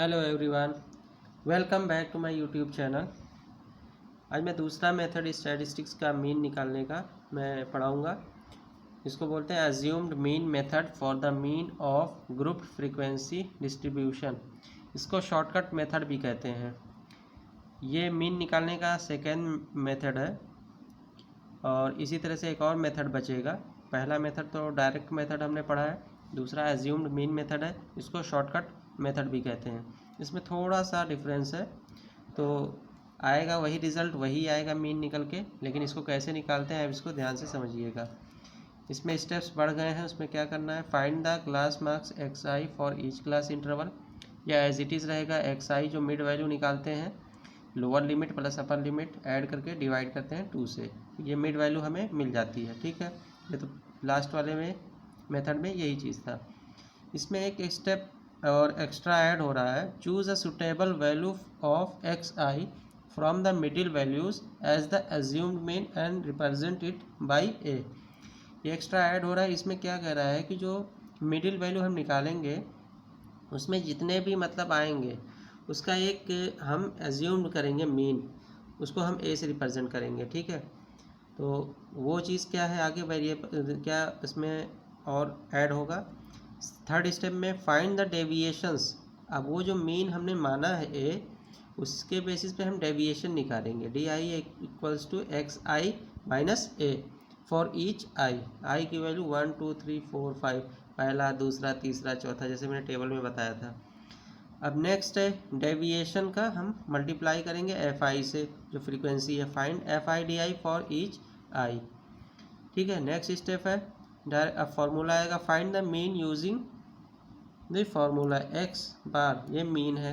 Hello everyone, welcome back to my YouTube channel. आज मैं दूसरा मेथड स्टैटिस्टिक्स का मीन निकालने का मैं पढ़ाऊँगा। इसको बोलते हैं assumed mean method for the mean of group frequency distribution. इसको शॉर्टकट मेथड भी कहते हैं। ये मीन निकालने का सेकेंड मेथड है और इसी तरह से एक और मेथड बचेगा। पहला मेथड तो डायरेक्ट मेथड हमने पढ़ा है, दूसरा एज्यूम्ड मीन मेथड है, इसको शॉर्टकट मेथड भी कहते हैं। इसमें थोड़ा सा डिफरेंस है, तो आएगा वही रिज़ल्ट, वही आएगा मीन निकल के, लेकिन इसको कैसे निकालते हैं अब इसको ध्यान से समझिएगा। इसमें स्टेप्स बढ़ गए हैं। उसमें क्या करना है, find the class marks x I for each class interval, या एज इट इज़ रहेगा एक्स आई जो मिड वैल्यू निकालते हैं, lower limit plus upper limit add करके डिवाइड करते हैं 2 से, ये मिड वैल्यू हमें मिल जाती है। ठीक है, ये तो लास्ट वाले में मेथड में यही चीज़ था। इसमें एक स्टेप और एक्स्ट्रा ऐड हो रहा है, choose a suitable value of X I from the middle values as the assumed mean and represent it by A. ये एक्स्ट्रा ऐड हो रहा है। इसमें क्या कह रहा है कि जो मिडिल वैल्यू हम निकालेंगे उसमें जितने भी मतलब आएंगे उसका एक हम एज्यूम्ड करेंगे मीन, उसको हम ए से रिप्रेजेंट करेंगे। ठीक है, तो वो चीज़ क्या है आगे वेरिएबल क्या इसमें और ऐड होगा। थर्ड स्टेप में फाइंड द डेविएशंस। अब वो जो मीन हमने माना है ए, उसके बेसिस पे हम डेविएशन निकालेंगे। D I equals to X I minus A for each I की वैल्यू 1 2 3 4 5, पहला दूसरा तीसरा चौथा, जैसे मैंने टेबल में बताया था। अब नेक्स्ट है डेविएशन का हम मल्टीप्लाई करेंगे एफ आई से, जो फ्रीक्वेंसी है। Find F I D I for each I. ठीक है, नेक्स्ट स्टेप है डायरेक्ट अब फॉर्मूला आएगा, find the mean using the formula X bar. ये मीन है,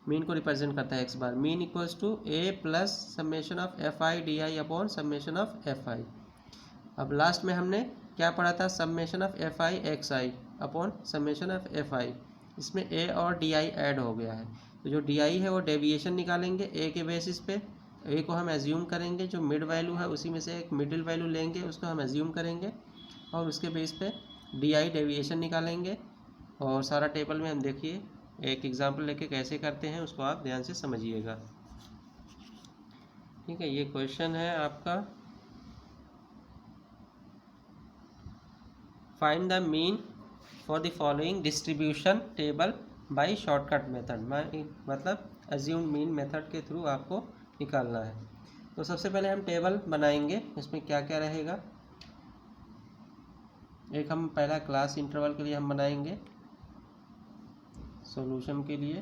मीन को रिप्रेजेंट करता है X bar. Mean equals to A plus summation of F I D I upon summation of F I. अब last में हमने क्या पढ़ा था, summation of F I X I upon summation of F आई। इसमें ए और डी आई ऐड हो गया है, तो जो डी आई है वो डेविएशन निकालेंगे ए के बेसिस पे। ए को हम एज्यूम करेंगे, जो मिड वैल्यू है उसी में से एक मिडिल वैल्यू लेंगे, उसको हम एज्यूम करेंगे और उसके बेस पे डी आई डेविएशन निकालेंगे। और सारा टेबल में हम देखिए एक एग्जांपल लेके कैसे करते हैं उसको आप ध्यान से समझिएगा। ठीक है, ये क्वेश्चन है आपका, find the mean for the following distribution table by shortcut method. मतलब एज्यूम्ड मीन मेथड के थ्रू आपको निकालना है। तो सबसे पहले हम टेबल बनाएंगे, इसमें क्या क्या रहेगा। एक हम पहला क्लास इंटरवल के लिए हम बनाएंगे सॉल्यूशन के लिए,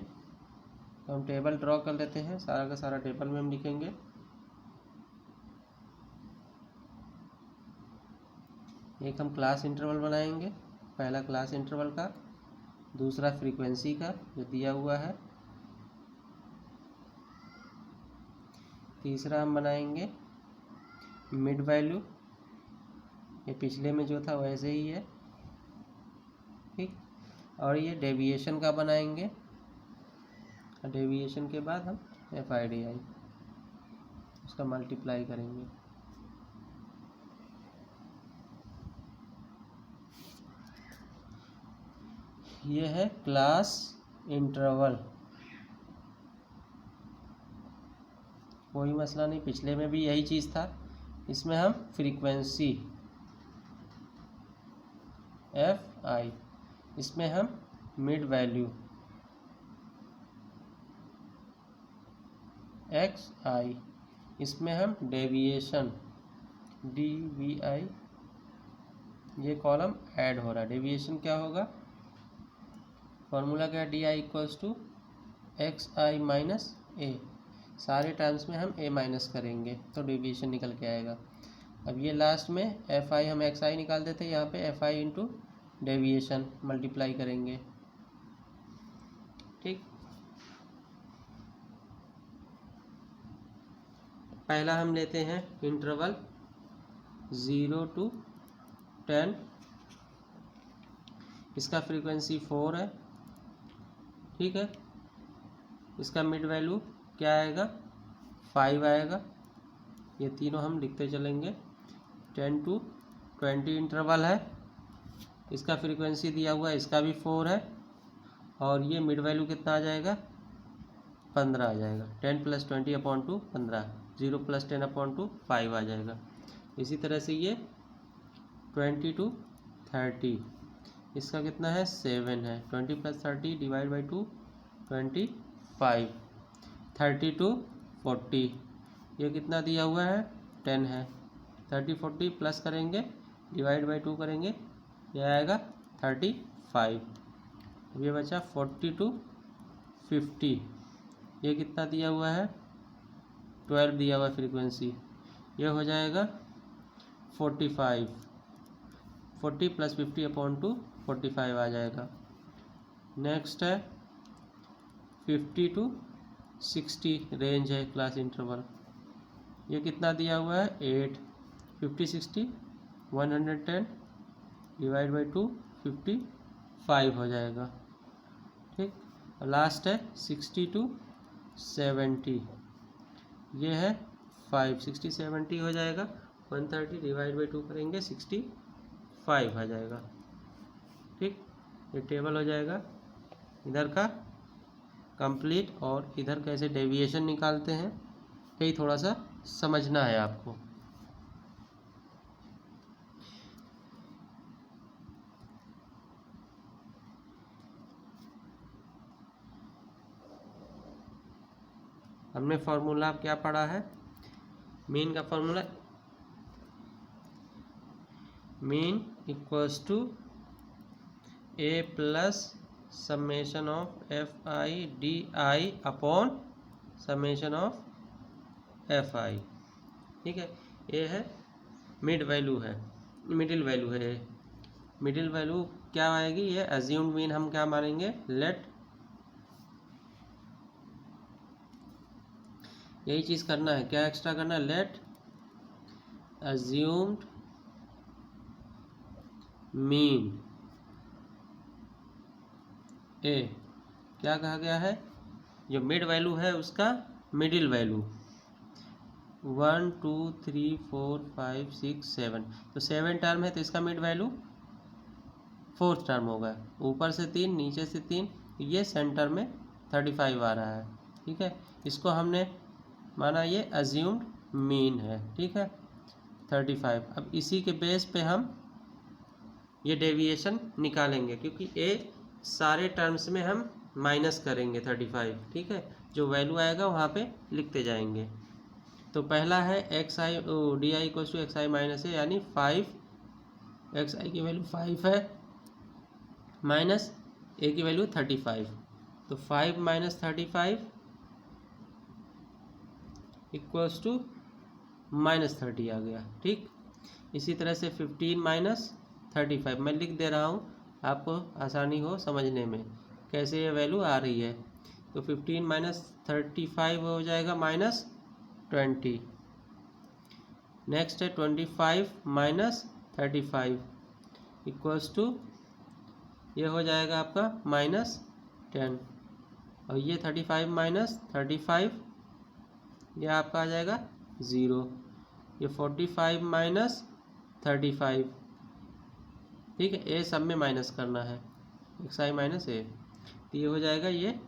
तो हम टेबल ड्रॉ कर लेते हैं। सारा का सारा टेबल में हम लिखेंगे। एक हम क्लास इंटरवल बनाएंगे, पहला क्लास इंटरवल का, दूसरा फ्रीक्वेंसी का जो दिया हुआ है, तीसरा हम बनाएंगे मिड वैल्यू, ये पिछले में जो था वैसे ही है। ठीक, और ये डेविएशन का बनाएंगे, डेविएशन के बाद हम एफ आई डी आई उसका मल्टीप्लाई करेंगे। ये है क्लास इंटरवल, कोई मसला नहीं, पिछले में भी यही चीज़ था। इसमें हम फ्रीक्वेंसी एफ आई, इसमें हम मिड वैल्यू एक्स आई, इसमें हम डेविएशन डी वी आई। ये कॉलम ऐड हो रहा है। डेविएशन क्या होगा, फॉर्मूला क्या है, D I equals to X I minus A. सारे टर्म्स में हम ए माइनस करेंगे तो डेविएशन निकल के आएगा। अब ये लास्ट में एफ आई, हम एक्स आई निकाल देते हैं, यहाँ पे F I into deviation multiply करेंगे। ठीक, पहला हम लेते हैं इंटरवल 0 to 10, इसका फ्रीक्वेंसी 4 है। ठीक है, इसका मिड वैल्यू क्या आएगा, 5 आएगा। ये तीनों हम लिखते चलेंगे। 10 to 20 इंटरवल है, इसका फ्रीक्वेंसी दिया हुआ है, इसका भी 4 है और ये मिड वैल्यू कितना आ जाएगा 15 आ जाएगा। 10 + 20/2 15, 0 + 10/2 5 आ जाएगा। इसी तरह से ये 20 to 30 इसका कितना है 7 है। 20 + 30 / 2 25। 30 to 40 ये कितना दिया हुआ है 10 है। 30 40 प्लस करेंगे / 2 करेंगे ये आएगा 35। अब ये बचा 40 to 50 ये कितना दिया हुआ है 12 दिया हुआ फ्रीक्वेंसी, ये हो जाएगा 45। 40 + 50/2 45 आ जाएगा। नेक्स्ट है 50 to 60 रेंज है क्लास इंटरवल, ये कितना दिया हुआ है 8। 50 60 110 / 2 55 हो जाएगा। ठीक, लास्ट है 60 to 70 ये है 5। 60 70 हो जाएगा 130 / 2 करेंगे 65 आ जाएगा। ठीक, ये टेबल हो जाएगा इधर का कंप्लीट। और इधर कैसे डेविएशन निकालते हैं यही थोड़ा सा समझना है आपको। हमने फॉर्मूला क्या पढ़ा है, मीन का formula mean equals to a plus summation of fi/di upon summation of fi। ठीक है, ये है मिड वैल्यू है, मिडिल वैल्यू है। मिडिल वैल्यू क्या आएगी, ये अज्यूम्ड मीन हम क्या मानेंगे, लेट यही चीज़ करना है, क्या एक्स्ट्रा करना है, लेट अज्यूम्ड मीन ए क्या कहा गया है, जो मिड वैल्यू है उसका मिडिल वैल्यू 1 2 3 4 5 6 7, तो 7 टर्म है तो इसका मिड वैल्यू 4th टर्म होगा। ऊपर से 3 नीचे से 3, ये सेंटर में 35 आ रहा है। ठीक है, इसको हमने माना ये अज्यूम्ड मीन है। ठीक है 35। अब इसी के बेस पे हम ये डेविएशन निकालेंगे, क्योंकि ए सारे टर्म्स में हम माइनस करेंगे 35। ठीक है, जो वैल्यू आएगा वहाँ पे लिखते जाएंगे। तो पहला है di = xi - a, यानी 5 xi की वैल्यू 5 है माइनस a की वैल्यू 35, तो 5 - 35 = -30 आ गया। ठीक, इसी तरह से 15 - 35 मैं लिख दे रहा हूँ आपको आसानी हो समझने में कैसे ये वैल्यू आ रही है। तो 15 - 35 हो जाएगा -20। नेक्स्ट है 25 - 35 = ये हो जाएगा आपका -10। और ये 35 - 35 ये आपका आ जाएगा 0। ये 45 - 35, ठीक है, ए सब में माइनस करना है, xi - a, तो ये हो जाएगा ये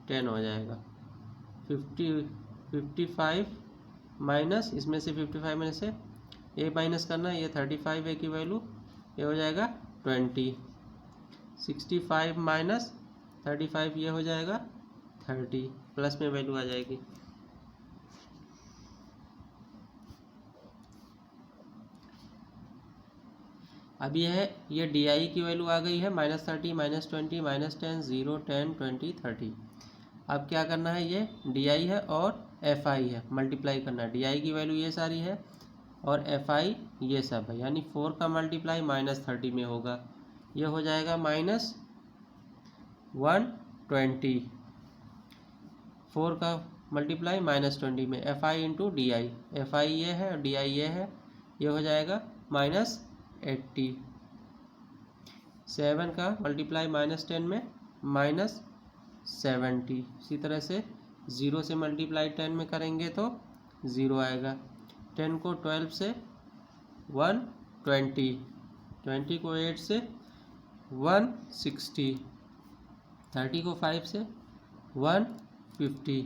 10 हो जाएगा। 55 माइनस इसमें से 55 में से ए माइनस करना है, ये 35 ए की वैल्यू ये हो जाएगा 20। 65 - 35 ये हो जाएगा 30, प्लस में वैल्यू आ जाएगी। अब ये डी की वैल्यू आ गई है -30 -20 -10 0 10 20 30। अब क्या करना है, ये डी है और एफ है, मल्टीप्लाई करना है। डी की वैल्यू ये सारी है और एफ ये सब है, यानी 4 का मल्टीप्लाई -30 में होगा, ये हो जाएगा -120। 4 का मल्टीप्लाई -20 में F I into D I, F I ये है और डी आई ये है, ये हो जाएगा -80। 7 का मल्टीप्लाई -10 में -70। इसी तरह से 0 से मल्टीप्लाई 10 में करेंगे तो 0 आएगा। 10 को 12 से 120, 20 को 8 से 160, 30 को 5 से 150।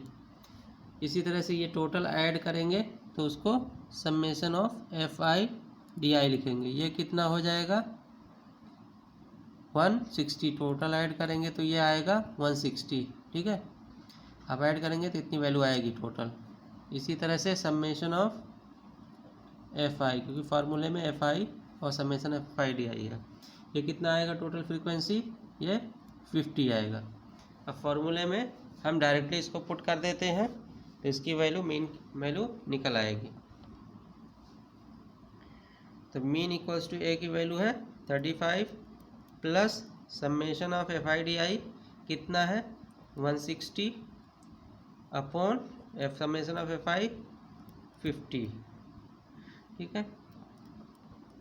इसी तरह से ये टोटल ऐड करेंगे तो उसको समेशन ऑफ FI/DI लिखेंगे। ये कितना हो जाएगा 160। टोटल ऐड करेंगे तो ये आएगा 160, ठीक है। अब ऐड करेंगे तो इतनी वैल्यू आएगी टोटल। इसी तरह से समेशन ऑफ FI, क्योंकि फार्मूले में FI और समेशन FI/DI है। ये कितना आएगा टोटल फ्रीक्वेंसी, ये 50 आएगा। अब फार्मूले में हम डायरेक्टली इसको पुट कर देते हैं तो इसकी वैल्यू मीन वैल्यू निकल आएगी। तो मीन इक्वल्स टू ए की वैल्यू है 35 प्लस समेशन ऑफ FI/DI कितना है 160 अपॉन समेशन ऑफ FI 50, ठीक है।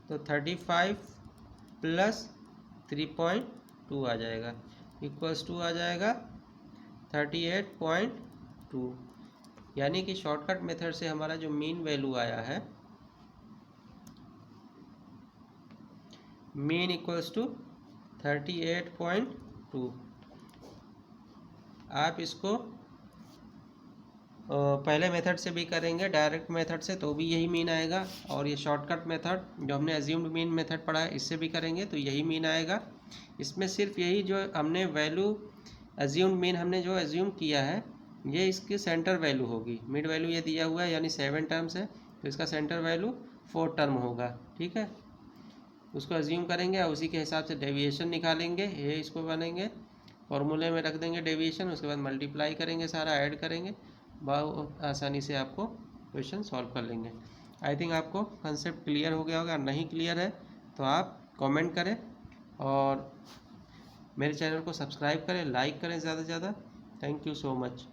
तो 35 प्लस 3.2 आ जाएगा, इक्वल्स टू आ जाएगा 38.2। यानी कि शॉर्टकट मेथड से हमारा जो मीन वैल्यू आया है, मीन इक्वल्स टू 38.2। आप इसको पहले मेथड से भी करेंगे, डायरेक्ट मेथड से, तो भी यही मीन आएगा। और ये शॉर्टकट मेथड जो हमने अज्यूम्ड मीन मेथड पढ़ा है, इससे भी करेंगे तो यही मीन आएगा। इसमें सिर्फ यही जो हमने वैल्यू अज्यूम्ड मीन हमने जो अज्यूम किया है, ये इसकी सेंटर वैल्यू होगी। मिड वैल्यू ये दिया हुआ है, यानी 7 टर्म्स है, तो इसका सेंटर वैल्यू 4 टर्म होगा, ठीक है। उसको अज्यूम करेंगे और उसी के हिसाब से डेविएशन निकालेंगे। ये इसको बनेंगे, फॉर्मूले में रख देंगे डेविएशन, उसके बाद मल्टीप्लाई करेंगे, सारा ऐड करेंगे, बहुत आसानी से आपको क्वेश्चन सॉल्व कर लेंगे। आई थिंक आपको कंसेप्ट क्लियर हो गया होगा। नहीं क्लियर है तो आप कमेंट करें और मेरे चैनल को सब्सक्राइब करें, लाइक करें ज़्यादा से ज़्यादा। Thank you so much.